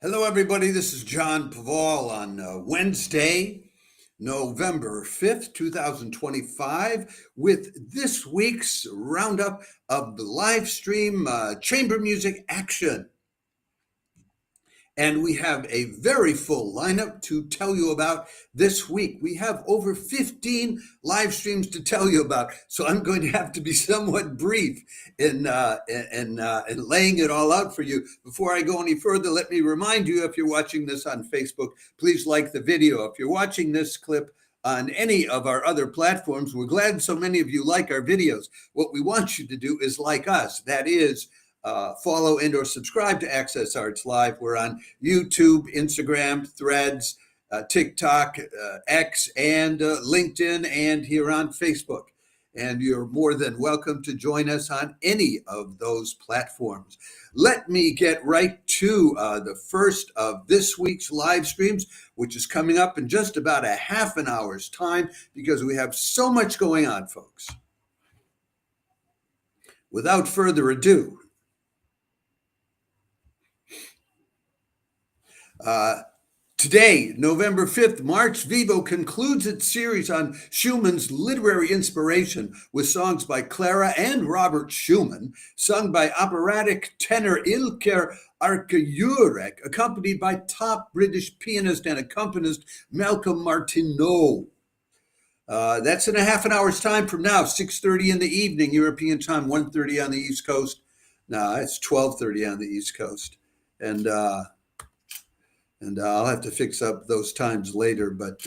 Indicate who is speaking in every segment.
Speaker 1: Hello, everybody. This is John Paval on Wednesday, November 5th, 2025, with this week's roundup of the live stream chamber music action. And we have a very full lineup to tell you about this week. We have over 15 live streams to tell you about, so I'm going to have to be somewhat brief in laying it all out for you. Before I go any further, let me remind you, if you're watching this on Facebook, please like the video. If you're watching this clip on any of our other platforms, we're glad so many of you like our videos. What we want you to do is like us. That is, follow and or subscribe to Access Arts Live. We're on YouTube, Instagram, Threads, TikTok, X, and LinkedIn, and here on Facebook. And you're more than welcome to join us on any of those platforms. Let me get right to the first of this week's live streams, which is coming up in just about a half an hour's time, because we have so much going on, folks. Without further ado, today, November 5th, March Vivo concludes its series on Schumann's literary inspiration with songs by Clara and Robert Schumann, sung by operatic tenor Ilker Arke-Jurek, accompanied by top British pianist and accompanist Malcolm Martineau. That's in a half an hour's time from now, 6:30 in the evening, European time, 1:30 on the East Coast. No, it's 12:30 on the East Coast. And I'll have to fix up those times later, but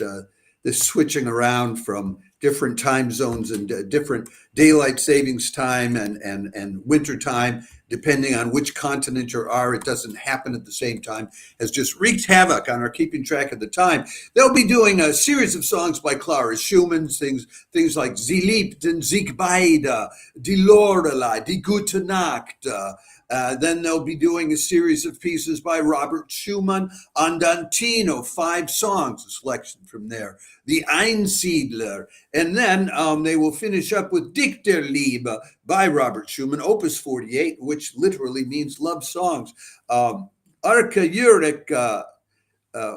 Speaker 1: this switching around from different time zones and different daylight savings time and winter time, depending on which continent you are, it doesn't happen at the same time, has just wreaked havoc on our keeping track of the time. They'll be doing a series of songs by Clara Schumann, things like Sie liebten sich beide, Die Lorelei, Die Gute Nacht. Then they'll be doing a series of pieces by Robert Schumann, Andantino, 5 songs, a selection from there, The Einsiedler, and then they will finish up with Dichterliebe by Robert Schumann, Opus 48, which literally means love songs. Arke-Jurek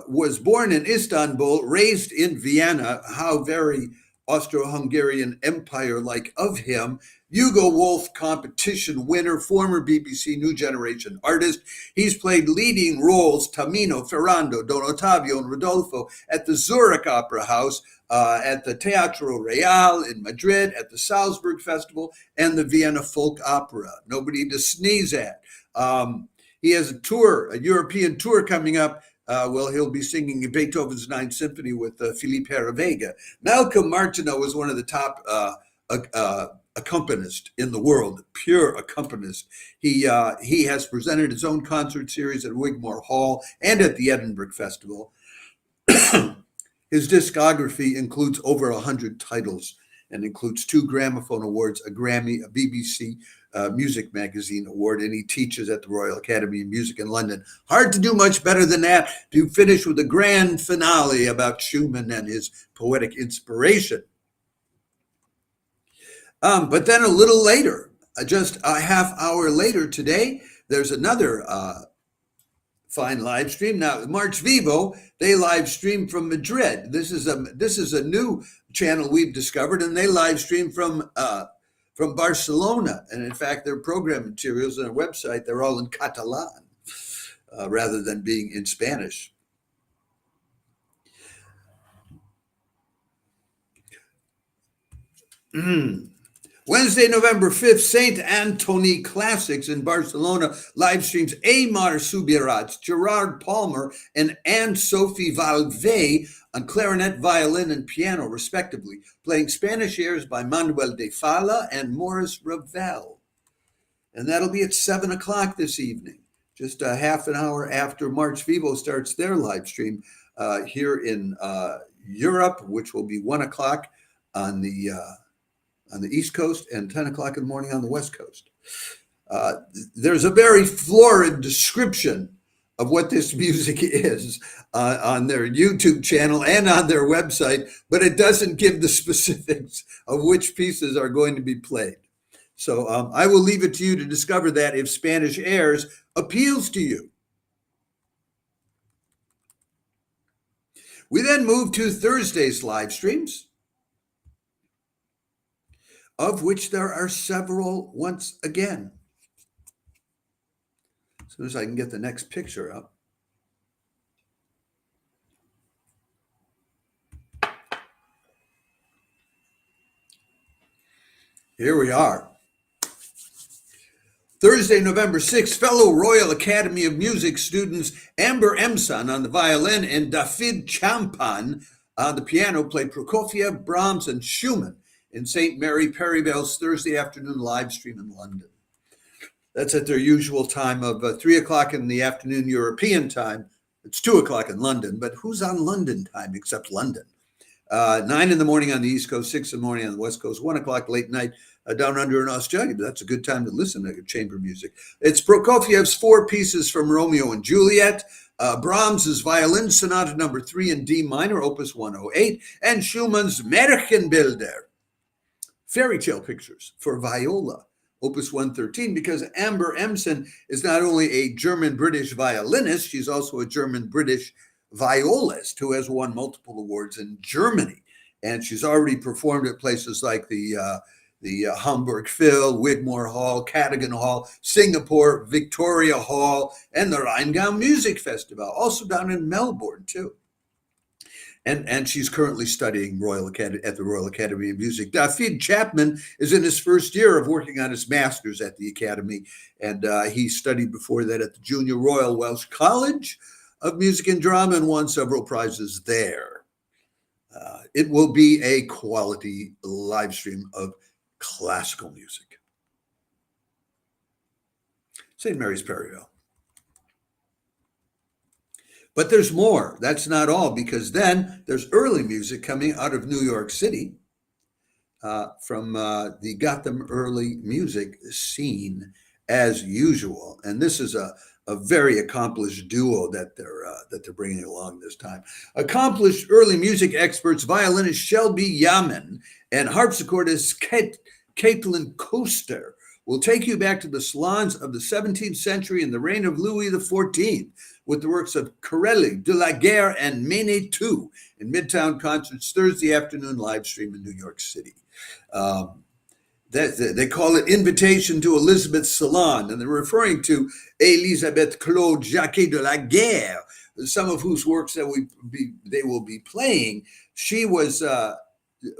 Speaker 1: was born in Istanbul, raised in Vienna. How very Austro-Hungarian Empire-like of him. Hugo Wolf competition winner, former BBC New Generation artist. He's played leading roles, Tamino, Ferrando, Don Ottavio, and Rodolfo at the Zurich Opera House, at the Teatro Real in Madrid, at the Salzburg Festival, and the Vienna Folk Opera. Nobody to sneeze at. He has a tour, a European tour coming up. He'll be singing Beethoven's Ninth Symphony with Philippe Herreweghe. Malcolm Martineau was one of the top accompanist in the world, pure accompanist. He has presented his own concert series at Wigmore Hall and at the Edinburgh Festival. His discography includes over 100 titles and includes 2 gramophone awards, a Grammy, a BBC Music Magazine award, and he teaches at the Royal Academy of Music in London. Hard to do much better than that, to finish with a grand finale about Schumann and his poetic inspiration. But then a little later, just a half hour later today, there's another fine live stream. Now, March Vivo, they live stream from Madrid. This is a new channel we've discovered, and they live stream from Barcelona. And in fact, their program materials on their website, they're all in Catalan rather than being in Spanish. Wednesday, November 5th, St. Antoni Classics in Barcelona live streams Aimar Subirats, Gerard Palmer, and Anne-Sophie Vallvé on clarinet, violin, and piano, respectively, playing Spanish airs by Manuel de Falla and Marys Perivale. And that'll be at 7 o'clock this evening, just a half an hour after March Vivo starts their live stream here in Europe, which will be 1 o'clock on the East Coast and 10 o'clock in the morning on the West Coast. There's a very florid description of what this music is on their YouTube channel and on their website, but it doesn't give the specifics of which pieces are going to be played. So I will leave it to you to discover that if Spanish airs appeals to you. We then move to Thursday's live streams, of which there are several once again. As soon as I can get the next picture up. Here we are. Thursday, November 6th, fellow Royal Academy of Music students Amber Emson on the violin and Dafydd Champan on the piano played Prokofiev, Brahms, and Schumann in St. Marys Perivale's Thursday afternoon live stream in London. That's at their usual time of 3 o'clock in the afternoon European time. It's 2 o'clock in London, but who's on London time except London? 9 in the morning on the East Coast, 6 in the morning on the West Coast, 1 o'clock late night down under in Australia. But that's a good time to listen to chamber music. It's Prokofiev's 4 pieces from Romeo and Juliet, Brahms's Violin Sonata number 3 in D minor, opus 108, and Schumann's Märchenbilder, fairy tale pictures for viola, opus 113, because Amber Emson is not only a German-British violinist, she's also a German-British violist who has won multiple awards in Germany. And she's already performed at places like the Hamburg Phil, Wigmore Hall, Cadogan Hall, Singapore, Victoria Hall, and the Rheingau Music Festival, also down in Melbourne too. And she's currently studying at the Royal Academy of Music. Dafydd Champan is in his first year of working on his master's at the Academy, and he studied before that at the Junior Royal Welsh College of Music and Drama and won several prizes there. It will be a quality live stream of classical music. St. Marys Perivale. But there's more. That's not all, because then there's early music coming out of New York City from the Gotham early music scene as usual. And this is a very accomplished duo that they're bringing along this time. Accomplished early music experts, violinist Shelby Yamin and harpsichordist Caitlyn Koester will take you back to the salons of the 17th century in the reign of Louis XIV with the works of Corelli, De la Guerre, and Méné II in Midtown Concerts Thursday afternoon live stream in New York City. They call it Invitation to Elizabeth's Salon, and they're referring to Elisabeth Claude Jacquet de la Guerre, some of whose works they will be playing. She was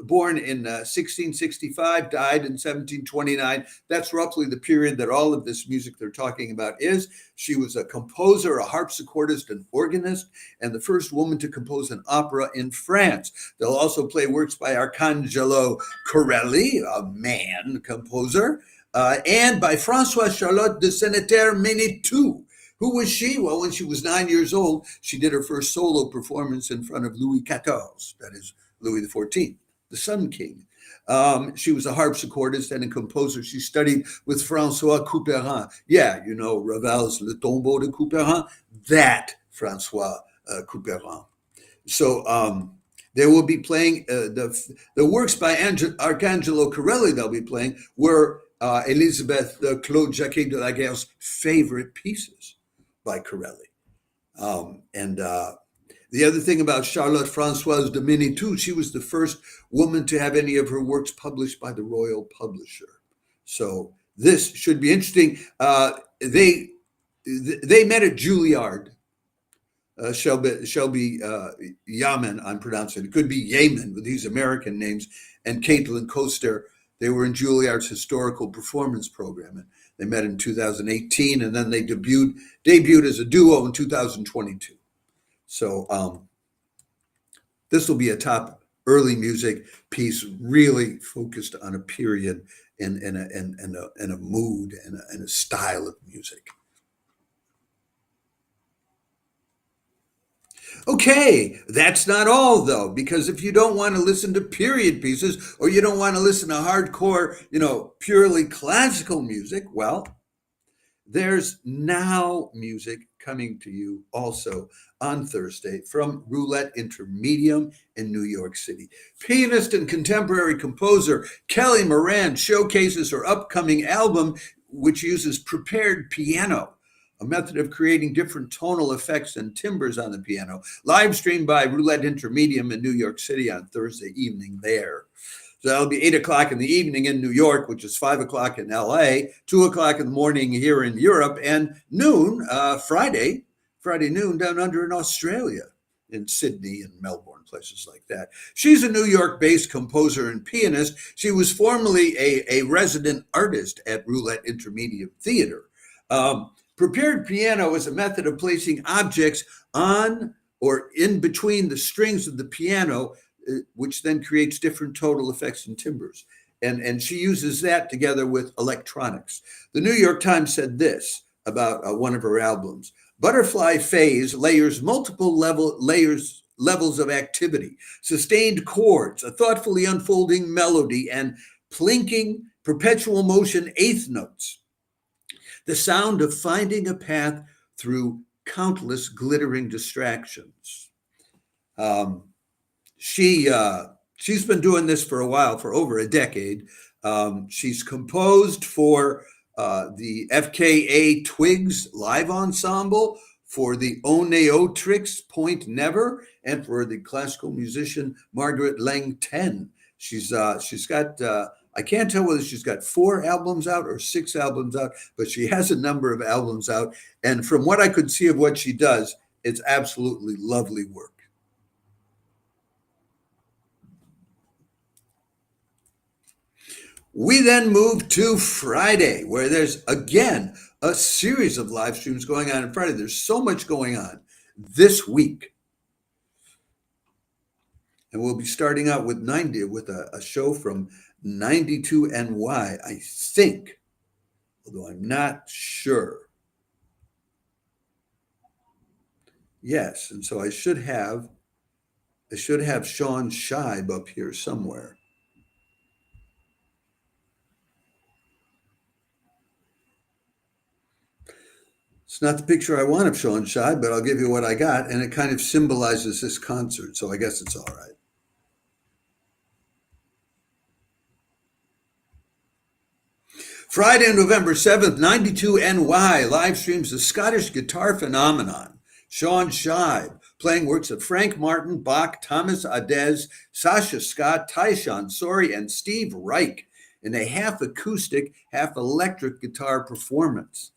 Speaker 1: born in 1665, died in 1729. That's roughly the period that all of this music they're talking about is. She was a composer, a harpsichordist, an organist, and the first woman to compose an opera in France. They'll also play works by Arcangelo Corelli, a man composer, and by Françoise Charlotte de Senneterre-Méné II. Who was she? Well, when she was 9 years old, she did her first solo performance in front of Louis XIV, that is Louis XIV. The Sun King. She was a harpsichordist and a composer. She studied with François Couperin. Yeah, you know, Ravel's Le Tombeau de Couperin, that François Couperin. So they will be playing the works by Arcangelo Corelli they'll be playing were Elisabeth Claude Jacquet de la Guerre's favorite pieces by Corelli. The other thing about Charlotte Françoise de Méné II, she was the first woman to have any of her works published by the royal publisher. So this should be interesting. They met at Juilliard. Shelby Yamin, I'm pronouncing it. Could be Yamin with these American names, and Caitlyn Koester. They were in Juilliard's historical performance program. And they met in 2018, and then they debuted as a duo in 2022. So this will be a top early music piece, really focused on a period and a mood and a style of music. Okay, that's not all though, because if you don't want to listen to period pieces or you don't want to listen to hardcore, purely classical music, well, there's now music coming to you also on Thursday from Roulette Intermedium in New York City. Pianist and contemporary composer Kelly Moran showcases her upcoming album, which uses prepared piano a method of creating different tonal effects and timbres on the piano, live streamed by Roulette Intermedium in New York City on Thursday evening there. So that'll be 8 o'clock in the evening in New York, which is 5 o'clock in LA, 2 o'clock in the morning here in Europe, and noon, Friday noon down under in Australia, in Sydney and Melbourne, places like that. She's a New York-based composer and pianist. She was formerly a resident artist at Roulette Intermediate Theater. Prepared piano is a method of placing objects on or in between the strings of the piano, which then creates different tonal effects and timbres. And she uses that together with electronics. The New York Times said this about one of her albums. Butterfly Phase layers multiple levels of activity, sustained chords, a thoughtfully unfolding melody, and plinking perpetual motion eighth notes. The sound of finding a path through countless glittering distractions. She's been doing this for a while, for over a decade. She's composed for the FKA Twigs Live Ensemble, for the Oneotrix Point Never, and for the classical musician Margaret Lang Ten. She's got, I can't tell whether she's got 4 albums out or 6 albums out, but she has a number of albums out. And from what I could see of what she does, it's absolutely lovely work. We then move to Friday, where there's, again, a series of live streams going on on Friday. There's so much going on this week. And we'll be starting out with a show from 92NY, I think, although I'm not sure. Yes, and so I should have Sean Shibe up here somewhere. It's not the picture I want of Sean Shibe, but I'll give you what I got, and it kind of symbolizes this concert, so I guess it's all right. Friday, November 7th, 92NY live streams the Scottish guitar phenomenon, Sean Shibe, playing works of Frank Martin, Bach, Thomas Adès, Sasha Scott, Tyshawn Sorey, and Steve Reich in a half acoustic, half electric guitar performance.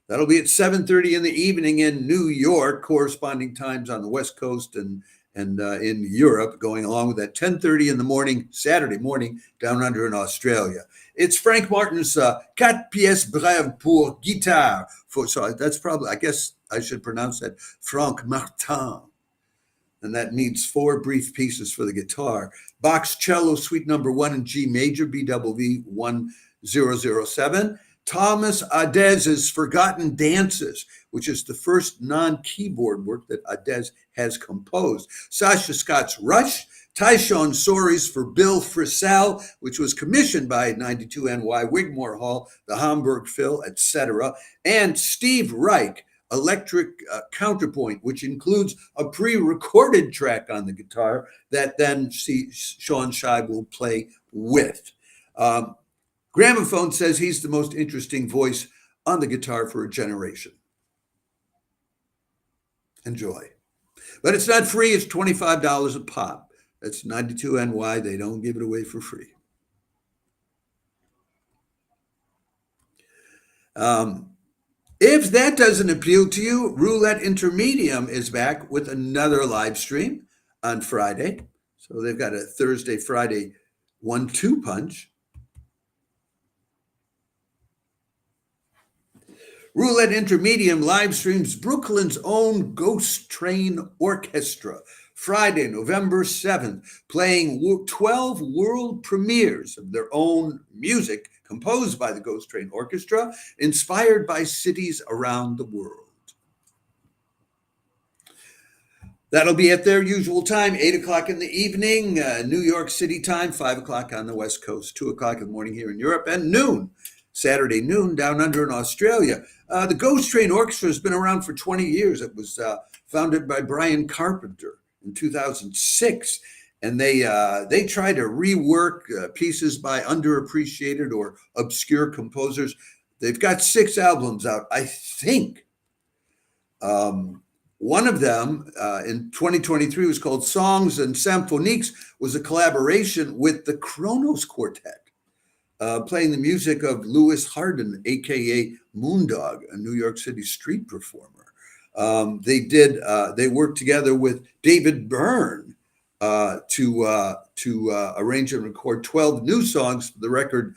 Speaker 1: That'll be at 7:30 in the evening in New York, corresponding times on the West Coast and in Europe, going along with that 10:30 in the morning, Saturday morning, down under in Australia. It's Frank Martin's 4 pièces brèves pour guitare. So that's probably, I guess I should pronounce that, Frank Martin. And that means 4 brief pieces for the guitar. Bach's Cello Suite Number 1 in G Major, BWV 1007. Thomas Adès' Forgotten Dances, which is the first non-keyboard work that Adès has composed. Sasha Scott's Rush, Tyshawn Sorey's For Bill Frisell, which was commissioned by 92NY, Wigmore Hall, the Hamburg Phil, etc. And Steve Reich, Electric Counterpoint, which includes a pre-recorded track on the guitar that then Sean Shibe will play with. Gramophone says he's the most interesting voice on the guitar for a generation. Enjoy. But it's not free. It's $25 a pop. That's 92NY. They don't give it away for free. If that doesn't appeal to you, Roulette Intermedium is back with another live stream on Friday. So they've got a Thursday, Friday 1-2 punch. Roulette Intermedium live streams Brooklyn's own Ghost Train Orchestra, Friday, November 7th, playing 12 world premieres of their own music composed by the Ghost Train Orchestra, inspired by cities around the world. That'll be at their usual time, 8 o'clock in the evening, New York City time, 5 o'clock on the West Coast, 2 o'clock in the morning here in Europe, and noon, Saturday noon, down under in Australia. The Ghost Train Orchestra has been around for 20 years. It was founded by Brian Carpenter in 2006, and they try to rework pieces by underappreciated or obscure composers. They've got 6 albums out. I think One of them in 2023 was called Songs and Symphoniques, was a collaboration with the Kronos Quartet, playing the music of Louis Harden, aka Moondog, a New York City street performer. They worked together with David Byrne to arrange and record 12 new songs for the record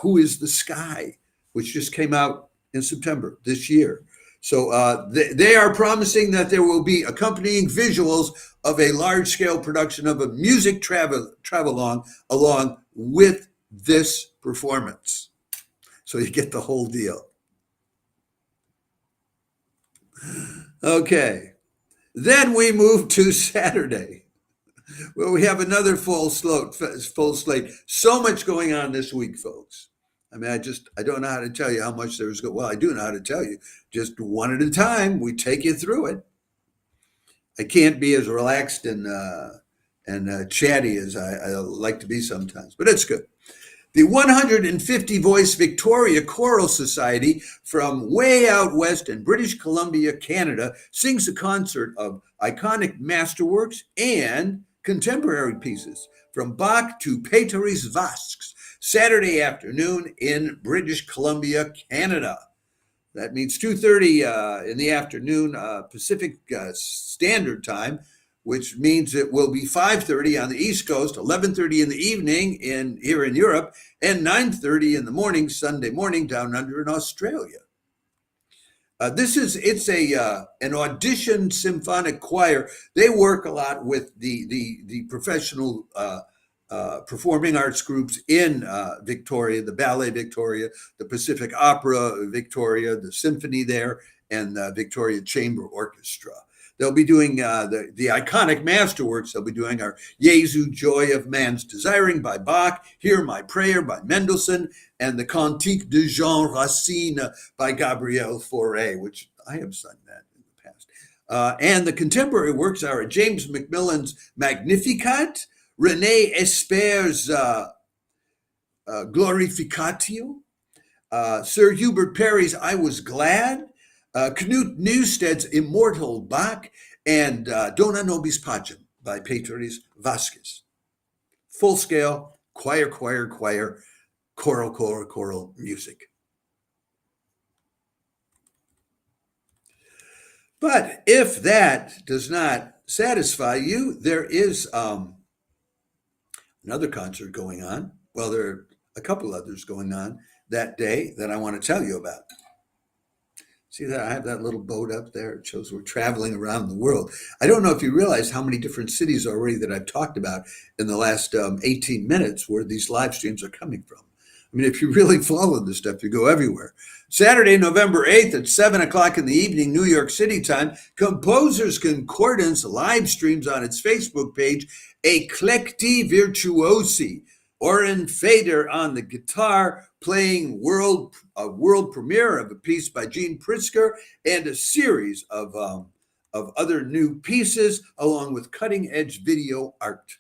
Speaker 1: Who is the Sky, which just came out in September this year. So they are promising that there will be accompanying visuals of a large-scale production of a music travel along with this performance. So you get the whole deal. Okay. Then we move to Saturday, where we have another full slate. So much going on this week, folks. I mean, I don't know how to tell you how much there's going. Well, I do know how to tell you. Just one at a time. We take you through it. I can't be as relaxed and chatty as I like to be sometimes, but it's good. The 150 voice Victoria Choral Society from way out west in British Columbia, Canada, sings a concert of iconic masterworks and contemporary pieces from Bach to Péteris Vasks, Saturday afternoon in British Columbia, Canada. That means 2:30 in the afternoon Pacific Standard Time, which means it will be 5:30 on the East Coast, 11:30 in the evening here in Europe, and 9:30 in the morning, Sunday morning, down under in Australia. It's an audition symphonic choir. They work a lot with the professional performing arts groups in Victoria, the Ballet Victoria, the Pacific Opera Victoria, the symphony there, and the Victoria Chamber Orchestra. They'll be doing the iconic masterworks. They'll be doing our Jesu, Joy of Man's Desiring by Bach, Hear My Prayer by Mendelssohn, and the Cantique de Jean Racine by Gabriel Fauré, which I have sung that in the past. And the contemporary works are James Macmillan's Magnificat, René Esper's Glorificatio, Sir Hubert Parry's I Was Glad, Knut Newsted's Immortal Bach, and Dona Nobis Pacem by Péteris Vasquez. Full scale, choir, choral music. But if that does not satisfy you, there is another concert going on. Well, there are a couple others going on that day that I want to tell you about. See that I have that little boat up there? It shows we're traveling around the world. I don't know if you realize how many different cities already that I've talked about in the last 18 minutes where these live streams are coming from. I mean, if you really follow this stuff, you go everywhere. Saturday, November 8th at 7 o'clock in the evening, New York City time, Composers Concordance live streams on its Facebook page, Eclecti Virtuosi, Oren Fader on the guitar, playing a world premiere of a piece by Gene Pritzker and a series of other new pieces, along with cutting-edge video art.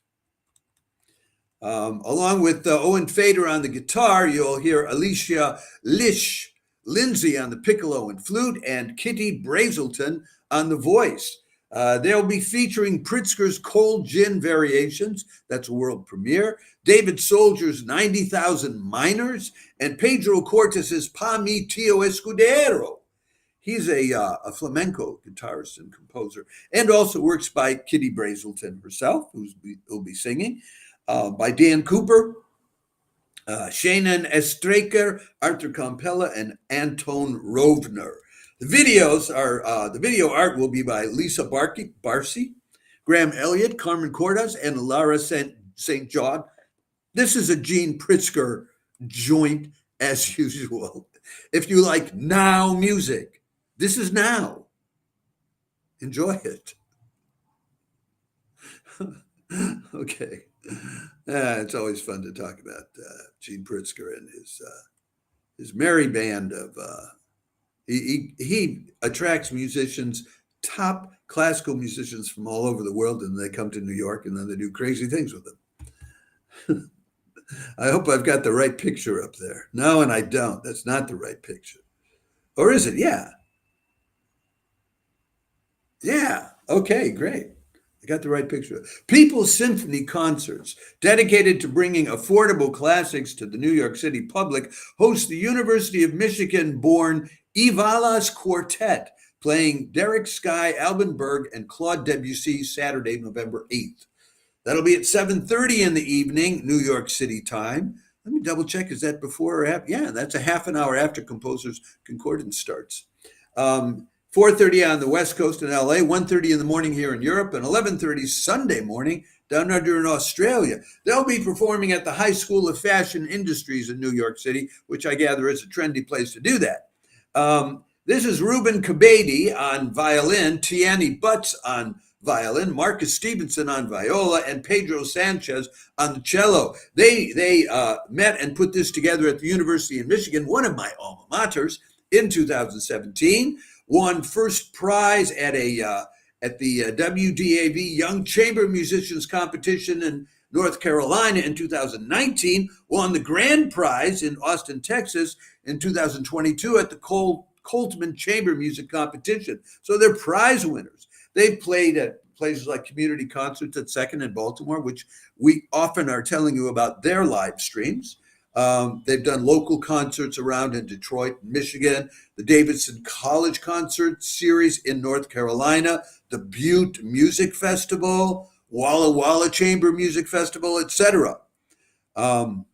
Speaker 1: Along with Owen Fader on the guitar, you'll hear Alicia Lindsay on the piccolo and flute, and Kitty Brazelton on the voice. They'll be featuring Pritzker's Cold Gin Variations, that's a world premiere, David Soldier's 90,000 Minors, and Pedro Cortes's Pa Mi Tio Escudero. He's a flamenco guitarist and composer, and also works by Kitty Brazelton herself, who'll be singing, by Dan Cooper, Shannon Estreker, Arthur Campella, and Anton Rovner. The video art will be by Lisa Barcy, Graham Elliott, Carmen Cordes, and Lara St. John. This is a Gene Pritzker joint as usual. If you like now music, this is now. Enjoy it. Okay. It's always fun to talk about Gene Pritzker and his merry band of... He attracts musicians, top classical musicians from all over the world, and they come to New York, and then they do crazy things with them. I hope I've got the right picture up there. No, and I don't. That's not the right picture. Or is it? Yeah. Yeah. Okay, great. I got the right picture. People's Symphony Concerts, dedicated to bringing affordable classics to the New York City public, hosts the University of Michigan born Ivalas Quartet, playing Derek Sky, Alban Berg, and Claude Debussy Saturday, November 8th. That'll be at 7:30 in the evening, New York City time. Let me double check. Is that before or after? Yeah, that's a half an hour after Composers Concordance starts. 4:30 on the West Coast in LA, 1:30 in the morning here in Europe, and 11:30 Sunday morning down under in Australia. They'll be performing at the High School of Fashion Industries in New York City, which I gather is a trendy place to do that. This is Ruben Kabady on violin, Tiani Butts on violin, Marcus Stevenson on viola, and Pedro Sanchez on the cello. They met and put this together at the University of Michigan, one of my alma maters, in 2017. Won first prize at the WDAV Young Chamber Musicians Competition in North Carolina in 2019. Won the grand prize in Austin, Texas in 2022 at the Coltman Chamber Music Competition. So they're prize winners. They've played at places like Community Concerts at Second in Baltimore, which we often are telling you about their live streams. They've done local concerts around in Detroit, Michigan, the Davidson College Concert Series in North Carolina, the Butte Music Festival, Walla Walla Chamber Music Festival, etc. I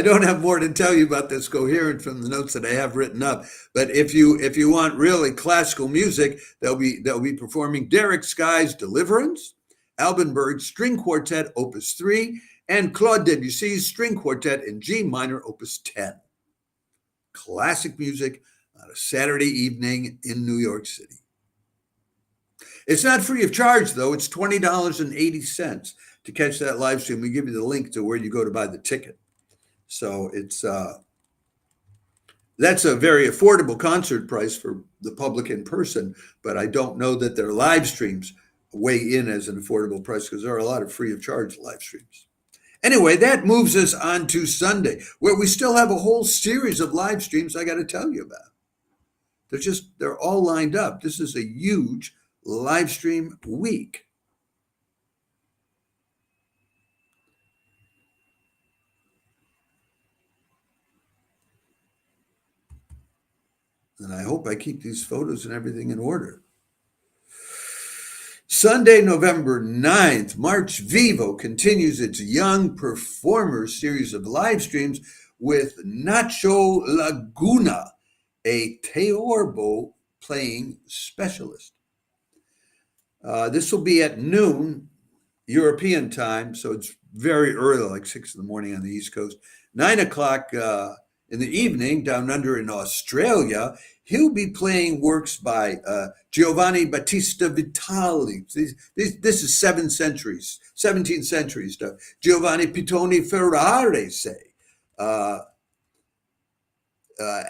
Speaker 1: don't have more to tell you about this coherent from the notes that I have written up. But if you want really classical music, they'll be performing Derek Sky's Deliverance, Alban Berg's String Quartet Opus 3, and Claude Debussy's String Quartet in G minor Opus 10. Classic music on a Saturday evening in New York City. It's not free of charge, though. It's $20.80 to catch that live stream. We give you the link to where you go to buy the ticket. So it's that's a very affordable concert price for the public in person, but I don't know that their live streams weigh in as an affordable price because there are a lot of free of charge live streams. Anyway, that moves us on to Sunday, where we still have a whole series of live streams I got to tell you about. They're all lined up. This is a huge live stream week. And I hope I keep these photos and everything in order. Sunday, November 9th, March Vivo continues its Young Performers series of live streams with Nacho Laguna, a theorbo playing specialist. This will be at noon European time, so it's very early, like 6 in the morning on the East Coast. 9 o'clock in the evening, down under in Australia, he'll be playing works by Giovanni Battista Vitali. This is 17th century stuff. Giovanni Pittoni Ferrarese,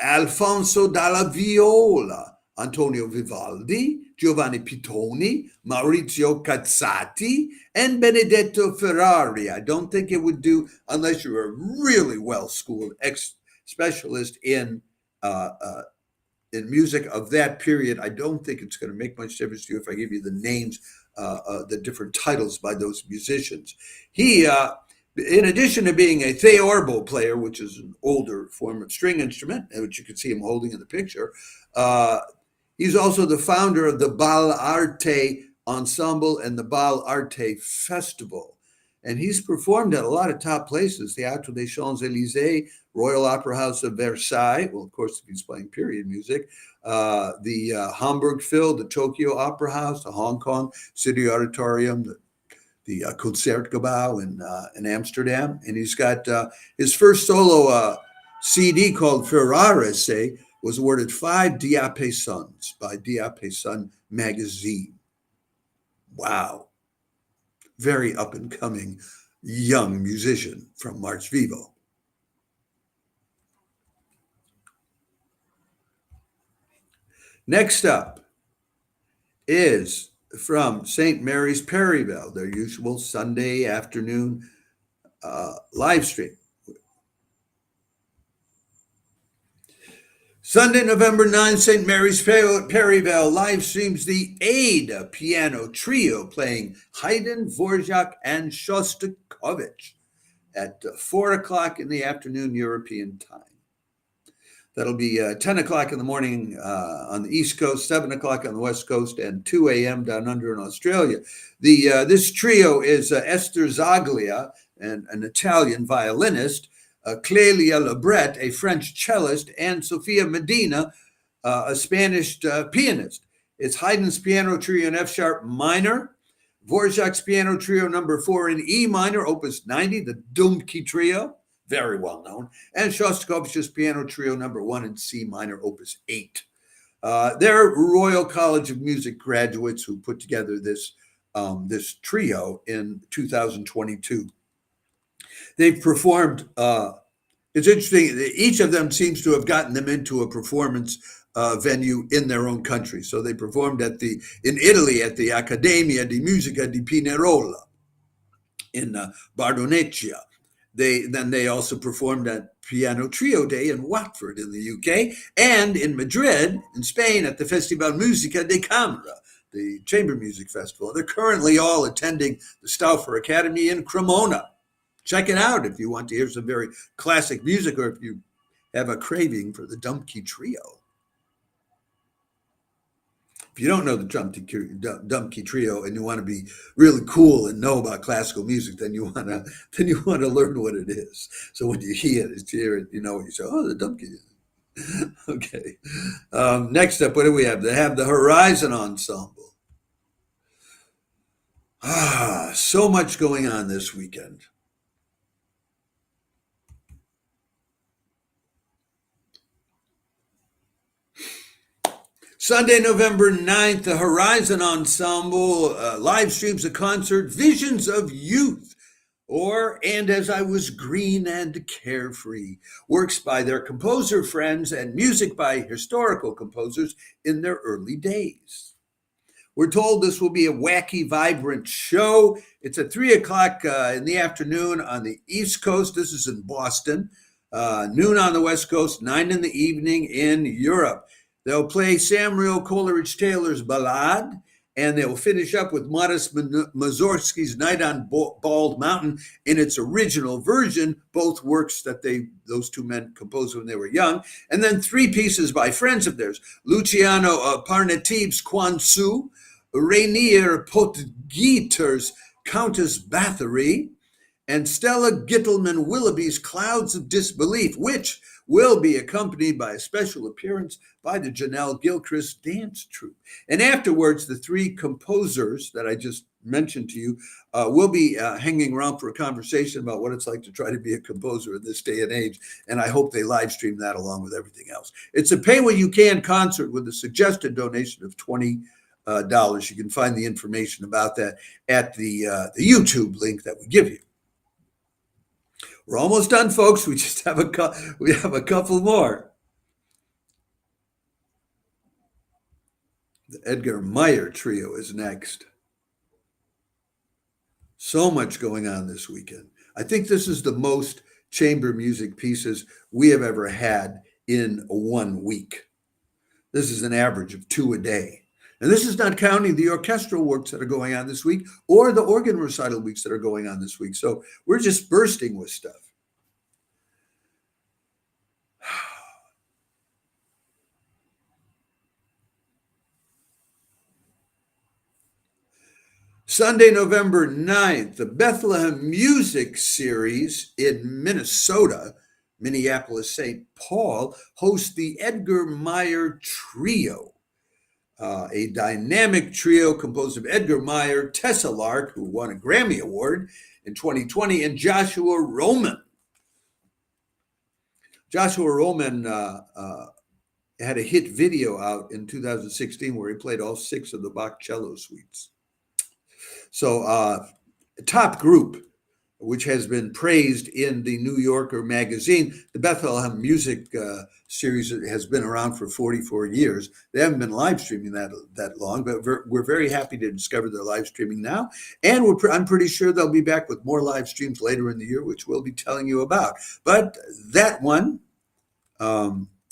Speaker 1: Alfonso dalla Viola, Antonio Vivaldi, Giovanni Pittoni, Maurizio Cazzati, and Benedetto Ferrari. I don't think it would do unless you're a really well-schooled specialist in music of that period. I don't think it's going to make much difference to you if I give you the names, the different titles by those musicians. He, in addition to being a theorbo player, which is an older form of string instrument, which you can see him holding in the picture, he's also the founder of the Bal Arte Ensemble and the Bal Arte Festival. And he's performed at a lot of top places, Théâtre des Champs-Élysées, Royal Opera House of Versailles, well, of course, if he's playing period music, the Hamburg Phil, the Tokyo Opera House, the Hong Kong City Auditorium, the Concertgebouw in Amsterdam. And he's got his first solo CD called Ferrarese was awarded 5 Diapasons by Diapason magazine. Wow. Very up-and-coming young musician from March Vivo. Next up is from St. Marys Perivale, their usual Sunday afternoon live stream. Sunday, November 9th, St. Marys Perivale live streams the AM piano trio playing Haydn, Dvorak, and Shostakovich at 4 o'clock in the afternoon European time. That'll be 10 o'clock in the morning on the East Coast, 7 o'clock on the West Coast, and 2 a.m. down under in Australia. This trio is Esther Zaglia, an Italian violinist, Clélia Lebret, a French cellist, and Sofia Medina, a Spanish pianist. It's Haydn's piano trio in F sharp minor, Dvorak's piano trio number 4 in E minor, opus 90, the Dumki trio, very well known, and Shostakovich's piano trio number 1 in C minor, opus 8. They're Royal College of Music graduates who put together this trio in 2022. They've performed, it's interesting, each of them seems to have gotten them into a performance venue in their own country. So they performed in Italy at the Accademia di Musica di Pinerolo in Bardonecchia. They also performed at Piano Trio Day in Watford in the UK, and in Madrid, in Spain, at the Festival Musica de Camera, the chamber music festival. They're currently all attending the Stauffer Academy in Cremona. Check it out if you want to hear some very classic music, or if you have a craving for the Dumki Trio. If you don't know the Dumki Trio and you want to be really cool and know about classical music, then you want to learn what it is. So when you hear it, you know what you say. Oh, the Dumki. Okay. Next up, what do we have? They have the Horizon Ensemble. So much going on this weekend. Sunday, November 9th, the Horizon Ensemble live streams a concert, Visions of Youth, And As I Was Green and Carefree, works by their composer friends and music by historical composers in their early days. We're told this will be a wacky, vibrant show. It's at 3 o'clock in the afternoon on the East Coast. This is in Boston. Noon on the West Coast, 9 in the evening in Europe. They'll play Samuel Coleridge Taylor's Ballade, and they'll finish up with Modest Mussorgsky's Night on Bald Mountain in its original version, both works that those two men composed when they were young, and then 3 pieces by friends of theirs, Luciano Parnative's Quansu, Rainier Potgieter's Countess Bathory, and Stella Gittelman Willoughby's Clouds of Disbelief, which will be accompanied by a special appearance by the Janelle Gilchrist Dance Troupe. And afterwards, the 3 composers that I just mentioned to you will be hanging around for a conversation about what it's like to try to be a composer in this day and age. And I hope they live stream that along with everything else. It's a pay-what-you-can concert with a suggested donation of $20. You can find the information about that at the YouTube link that we give you. We're almost done, folks. We just have a couple more. The Edgar Meyer Trio is next. So much going on this weekend. I think this is the most chamber music pieces we have ever had in 1 week. This is an average of 2 a day. And this is not counting the orchestral works that are going on this week or the organ recital weeks that are going on this week. So we're just bursting with stuff. Sunday, November 9th, the Bethlehem Music Series in Minnesota, Minneapolis, St. Paul, hosts the Edgar Meyer Trio, a dynamic trio composed of Edgar Meyer, Tessa Lark, who won a Grammy Award in 2020, and Joshua Roman. Joshua Roman had a hit video out in 2016 where he played all 6 of the Bach cello suites. So top group, which has been praised in the New Yorker magazine. The Bethlehem Music Series has been around for 44 years. They haven't been live streaming that long, but we're very happy to discover they're live streaming now. And I'm pretty sure they'll be back with more live streams later in the year, which we'll be telling you about. But that one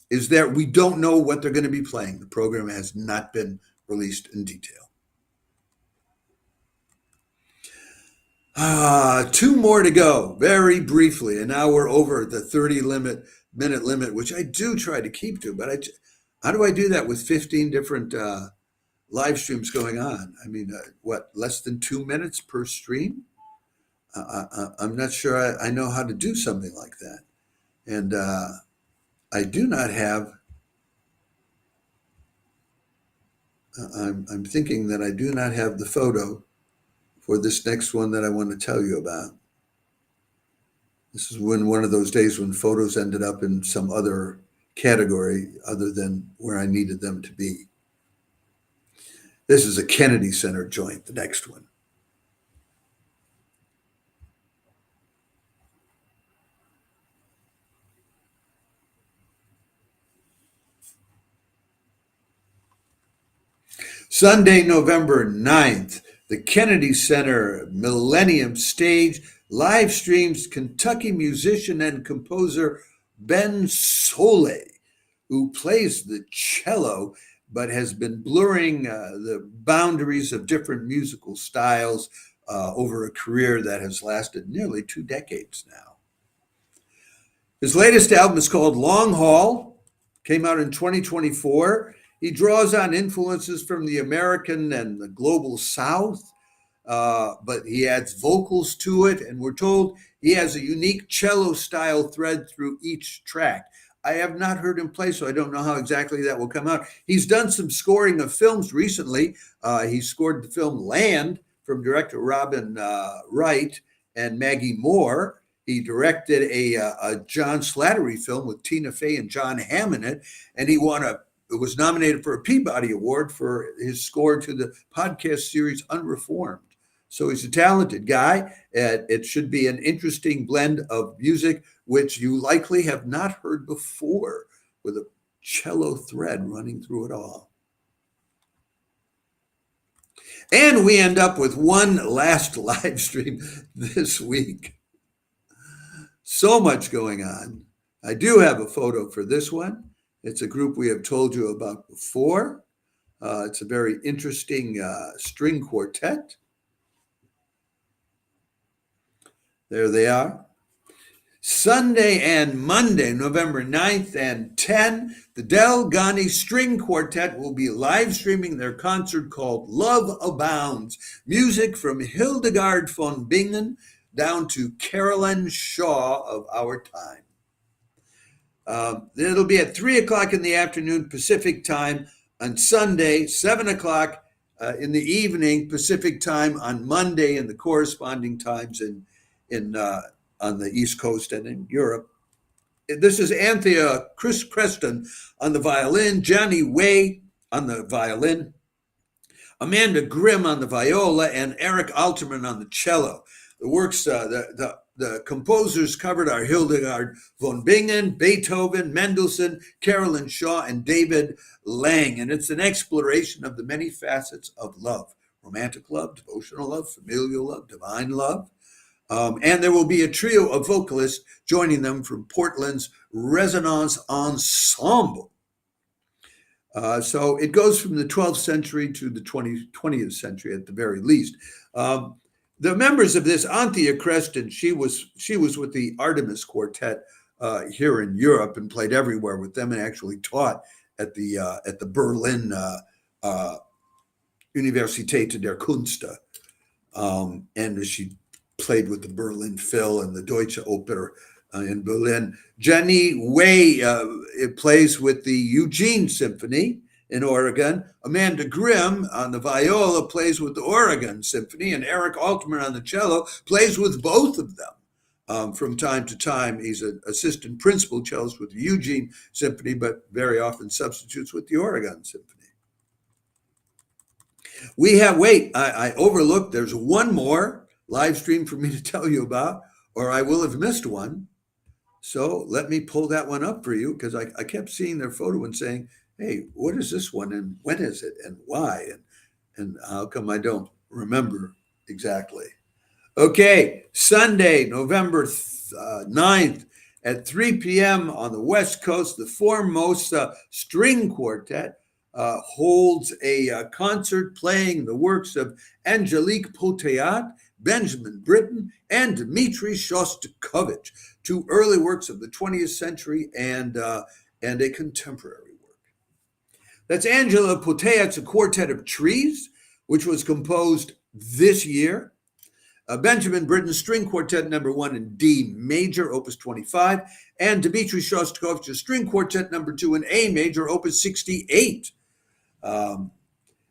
Speaker 1: is there. We don't know what they're going to be playing. The program has not been released in detail. Two more to go, very briefly, and now we're over the 30-minute limit, which I do try to keep to. But how do I do that with 15 different live streams going on? I mean, what, less than 2 minutes per stream? I'm not sure I know how to do something like that, and I do not have. I'm thinking that I do not have the photo for this next one that I want to tell you about. This is one of those days when photos ended up in some other category other than where I needed them to be. This is a Kennedy Center joint, the next one. Sunday, November 9th, the Kennedy Center Millennium Stage live streams Kentucky musician and composer Ben Solé, who plays the cello but has been blurring the boundaries of different musical styles over a career that has lasted nearly 2 decades now. His latest album is called Long Haul, came out in 2024. He draws on influences from the American and the global South, but he adds vocals to it, and we're told he has a unique cello-style thread through each track. I have not heard him play, so I don't know how exactly that will come out. He's done some scoring of films recently. He scored the film Land from director Robin Wright and Maggie Moore. He directed a John Slattery film with Tina Fey and John Hamm in it, and he was nominated for a Peabody Award for his score to the podcast series Unreformed. So he's a talented guy. It should be an interesting blend of music, which you likely have not heard before, with a cello thread running through it all. And we end up with one last live stream this week. So much going on. I do have a photo for this one. It's a group we have told you about before. It's a very interesting string quartet. There they are. Sunday and Monday, November 9th and 10, the Del Ghani String Quartet will be live streaming their concert called Love Abounds. Music from Hildegard von Bingen down to Carolyn Shaw of our time. It'll be at 3 o'clock in the afternoon Pacific time on Sunday, 7 o'clock in the evening Pacific time on Monday, and the corresponding times on the East Coast and in Europe. This is Anthea Creston on the violin, Johnny Way on the violin, Amanda Grimm on the viola, and Eric Alterman on the cello. The works, the composers covered are Hildegard von Bingen, Beethoven, Mendelssohn, Carolyn Shaw, and David Lang. And it's an exploration of the many facets of love: romantic love, devotional love, familial love, divine love. And there will be a trio of vocalists joining them from Portland's Resonance Ensemble. So it goes from the 12th century to the 20th century at the very least. The members of this, Anthea Creston, she was with the Artemis Quartet here in Europe and played everywhere with them, and actually taught at the Berlin Universität der Künste, and she played with the Berlin Phil and the Deutsche Oper in Berlin. Jenny Way plays with the Eugene Symphony in Oregon. Amanda Grimm on the viola plays with the Oregon Symphony, and Eric Altman on the cello plays with both of them. From time to time, he's an assistant principal cellist with the Eugene Symphony, but very often substitutes with the Oregon Symphony. I overlooked, there's one more live stream for me to tell you about, or I will have missed one. So let me pull that one up for you, because I kept seeing their photo and saying, hey, what is this one, and when is it, and why, and how come I don't remember exactly? Okay, Sunday, November 9th At 3 p.m. on the West Coast, the Formosa String Quartet holds a concert playing the works of Angelique Poteat, Benjamin Britten, and Dmitri Shostakovich, two early works of the 20th century and a contemporary work. That's Angela Poteat's A Quartet of Trees, which was composed this year. Benjamin Britten's String Quartet No. 1 in D major, Opus 25, and Dmitri Shostakovich's String Quartet No. 2 in A major, Opus 68.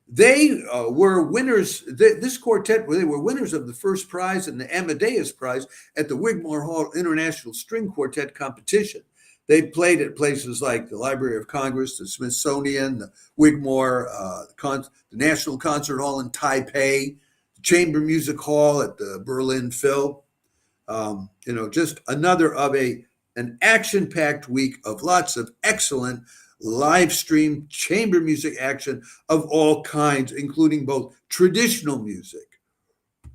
Speaker 1: They were winners, this quartet, they were winners of the first prize and the Amadeus Prize at the Wigmore Hall International String Quartet Competition. They played at places like the Library of Congress, the Smithsonian, the Wigmore, the National Concert Hall in Taipei, the Chamber Music Hall at the Berlin Phil. Just another of an action-packed week of lots of excellent live stream chamber music action of all kinds, including both traditional music,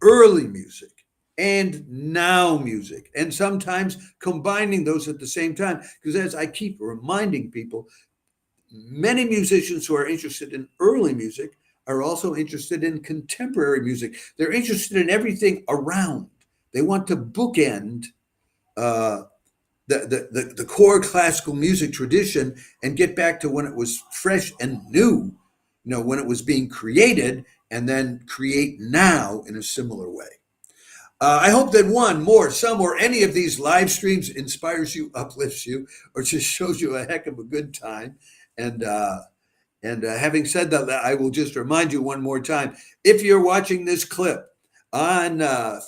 Speaker 1: early music, and now music, and sometimes combining those at the same time. Because as I keep reminding people, many musicians who are interested in early music are also interested in contemporary music. They're interested in everything around. They want to bookend the core classical music tradition and get back to when it was fresh and new, when it was being created, and then create now in a similar way. I hope that some or any of these live streams inspires you, uplifts you, or just shows you a heck of a good time. And having said that, I will just remind you one more time, if you're watching this clip on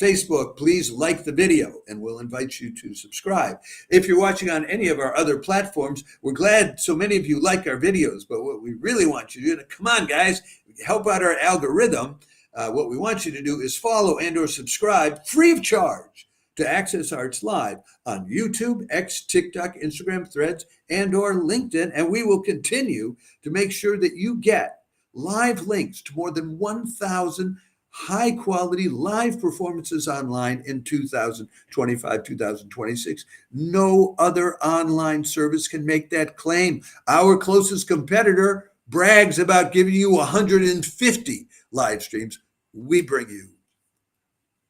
Speaker 1: Facebook, please like the video, and we'll invite you to subscribe. If you're watching on any of our other platforms, we're glad so many of you like our videos, but what we really want you to do, come on guys, help out our algorithm. What we want you to do is follow and or subscribe free of charge to Access Arts Live on YouTube, X, TikTok, Instagram, Threads, and or LinkedIn. And we will continue to make sure that you get live links to more than 1,000 high-quality live performances online in 2025, 2026. No other online service can make that claim. Our closest competitor brags about giving you 150 live streams. We bring you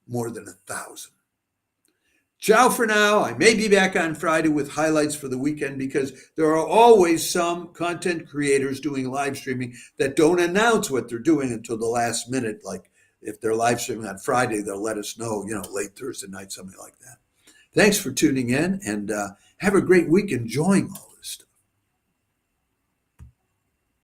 Speaker 1: more than 1,000. Ciao for now. I may be back on Friday with highlights for the weekend because there are always some content creators doing live streaming that don't announce what they're doing until the last minute. Like if they're live streaming on Friday, they'll let us know, late Thursday night, something like that. Thanks for tuning in, and have a great week enjoying all